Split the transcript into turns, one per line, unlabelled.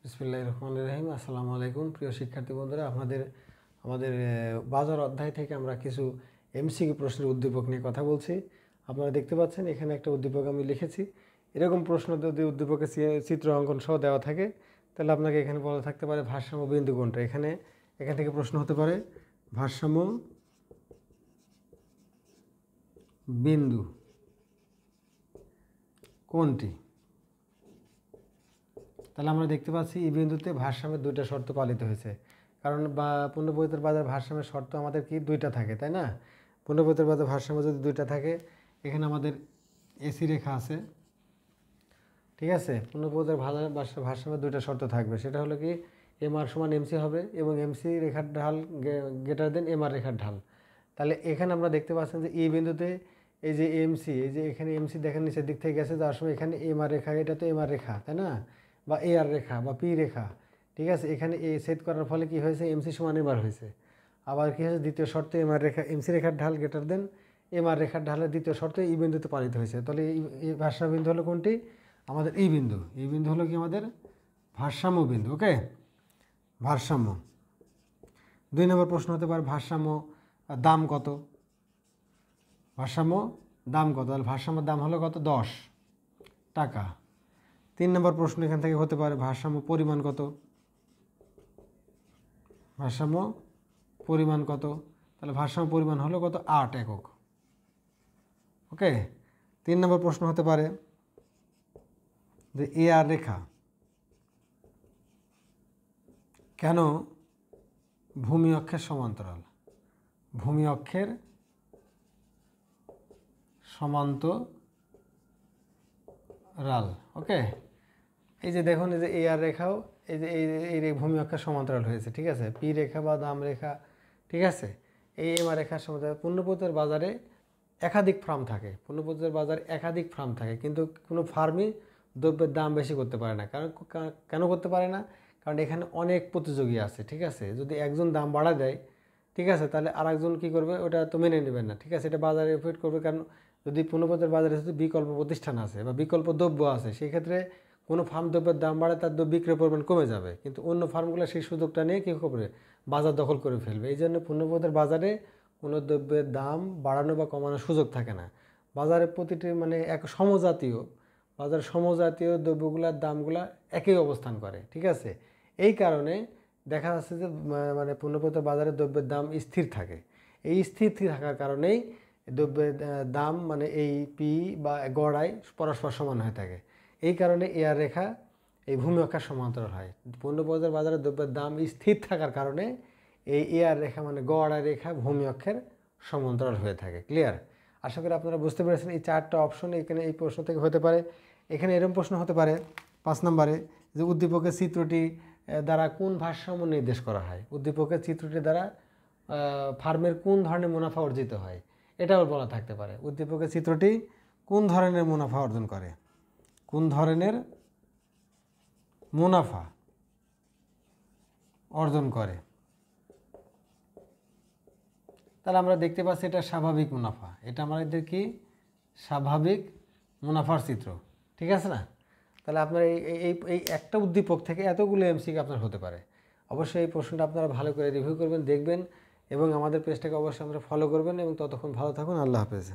বিসমিল্লাহির রহমানির রহিম। আসসালামু আলাইকুম প্রিয় শিক্ষার্থী বন্ধুরা, আমাদের বাজার অধ্যায় থেকে আমরা কিছু এমসিকিউ প্রশ্নের উদ্দীপক নিয়ে কথা বলছি। আপনারা দেখতে পাচ্ছেন এখানে একটা উদ্দীপক আমি লিখেছি। এরকম প্রশ্ন যদি উদ্দীপকের চিত্র অঙ্কন সহ দেওয়া থাকে তাহলে আপনাকে এখানে বলা থাকতে পারে ভারসাম্য বিন্দু কোনটা। এখান থেকে প্রশ্ন হতে পারে ভারসাম্য বিন্দু কোনটি। তাহলে আমরা দেখতে পাচ্ছি এই বিন্দুতে ভারসাম্যের দুইটা শর্ত পালিত হয়েছে, কারণ পুনঃপ্রবর্তিত বাজার ভারসাম্যের শর্ত আমাদের কি দুইটা থাকে, তাই না? পুনঃপ্রবর্তিত বাজার ভারসাম্য যদি দুইটা থাকে, এখানে আমাদের এসি রেখা আছে, ঠিক আছে। পুনঃপ্রবর্তিত ভারসাম্যের দুইটা শর্ত থাকবে, সেটা হলো কি এম আর সমান এমসি হবে এবং এমসি রেখার ঢাল গ্রেটার দেন এম আর রেখার ঢাল। তাহলে এখানে আমরা দেখতে পাচ্ছেন যে এই বিন্দুতে এই যে এমসি, এই যে এখানে এমসি দেখেন নিচের দিক থেকে গেছে, যাওয়ার সময় এখানে এম আর রেখা, এটা তো এম আর রেখা, তাই না, বা এ আর রেখা বা পি রেখা, ঠিক আছে। এখানে এ সেট করার ফলে কি হয়েছে, এমসি সমান এম আর হয়েছে। আবার কি হয়েছে, দ্বিতীয় শর্তে এম আর রেখা, এমসি রেখার ঢাল গ্রেটার দেন এম আর রেখার ঢালের দ্বিতীয় শর্তে এই বিন্দুতে পালিত হয়েছে। তাহলে এই ভারসাম্য বিন্দু হলো কোনটি, আমাদের এই বিন্দু। এই বিন্দু হলো কি আমাদের ভারসাম্য বিন্দু। ওকে, ভারসাম্য। 2 নম্বর প্রশ্ন হতে পারে ভারসাম্য দাম কত। ভারসাম্য দাম কত, তাহলে ভারসাম্য দাম হলো কত, 10 টাকা। 3 নম্বর প্রশ্ন এখান থেকে হতে পারে ভারসাম্য পরিমাণ কত। ভারসাম্য পরিমাণ কত, তাহলে ভারসাম্য পরিমাণ হলো কত, 8 একক। ওকে। 3 নম্বর প্রশ্ন হতে পারে যে এ আর রেখা কেন ভূমি অক্ষের সমান্তরাল। ভূমি অক্ষের সমান্তরাল। ওকে, এই যে দেখুন, এই যে এ আর রেখাও এই যে এই ভূমি অক্ষের সমান্তরাল হয়েছে, ঠিক আছে। পি রেখা বা দাম রেখা, ঠিক আছে, এই এম আর রেখার সমান্তরাল। পুনঃপ্রবর্তিত বাজারে একাধিক ফার্ম থাকে, পুনঃপ্রবর্তিত বাজারে একাধিক ফার্ম থাকে, কিন্তু কোনো ফার্মই দ্রব্যের দাম বেশি করতে পারে না। কারণ কেন করতে পারে না, কারণ এখানে অনেক প্রতিযোগী আছে, ঠিক আছে। যদি একজন দাম বাড়া দেয়, ঠিক আছে, তাহলে আরেকজন কী করবে, ওটা তো মেনে নেবেন না, ঠিক আছে। এটা বাজারে এফেক্ট করবে, কারণ যদি পুনঃপ্রবর্তিত বাজারে যদি বিকল্প প্রতিষ্ঠান আছে বা বিকল্প দ্রব্য আছে, সেই ক্ষেত্রে কোনো ফার্ম দ্রব্যের দাম বাড়ে, তার বিক্রয় পরিমাণ কমে যাবে, কিন্তু অন্য ফার্মগুলো সেই সুযোগটা নিয়ে কী করবে, বাজার দখল করে ফেলবে। এই জন্য পুনঃপ্রবর্তিত বাজারে কোনো দ্রব্যের দাম বাড়ানো বা কমানোর সুযোগ থাকে না। বাজারে প্রতিটি এক সমজাতীয় দ্রব্যগুলোর দামগুলা একই অবস্থান করে, ঠিক আছে। এই কারণে দেখা যাচ্ছে যে পুনঃপ্রবর্তিত বাজারে দ্রব্যের দাম স্থির থাকে। এই স্থির থাকার কারণেই দ্রব্যের দাম এই পি বা গড়াই পরস্পর সমান হয়ে থাকে। এই কারণে এ আর রেখা এই ভূমি অক্ষের সমান্তরাল হয়। পুনঃপ্রবর্তিত বাজারে দ্রব্যের দাম স্থির থাকার কারণে এই এ আর রেখা গড়াই রেখা ভূমি অক্ষের সমান্তরাল হয়ে থাকে। ক্লিয়ার? আশা করি আপনারা বুঝতে পেরেছেন। এই 4টা অপশন এখানে এই প্রশ্ন থেকে হতে পারে। এখানে এরকম প্রশ্ন হতে পারে 5 নম্বরে যে উদ্দীপকের চিত্রটি দ্বারা কোন ভারসাম্য নির্দেশ করা হয়। উদ্দীপকের চিত্রটি দ্বারা ফার্মের কোন ধরনের মুনাফা অর্জিত হয়, এটাও বলা থাকতে পারে। উদ্দীপকের চিত্রটি কোন ধরনের মুনাফা অর্জন করে, কোন ধরনের মুনাফা অর্জন করে। তাহলে আমরা দেখতে পাচ্ছি এটা স্বাভাবিক মুনাফা, এটা আমাদের কি স্বাভাবিক মুনাফার চিত্র, ঠিক আছে না। তাহলে আপনার এই একটা উদ্দীপক থেকে এতগুলো এমসিকিউ আপনার হতে পারে। অবশ্যই এই প্রশ্নটা আপনারা ভালো করে রিভিউ করবেন, দেখবেন এবং আমাদের পেজটাকে অবশ্যই আপনারা ফলো করবেন। এবং ততক্ষণ ভালো থাকুন। আল্লাহ হাফেজ।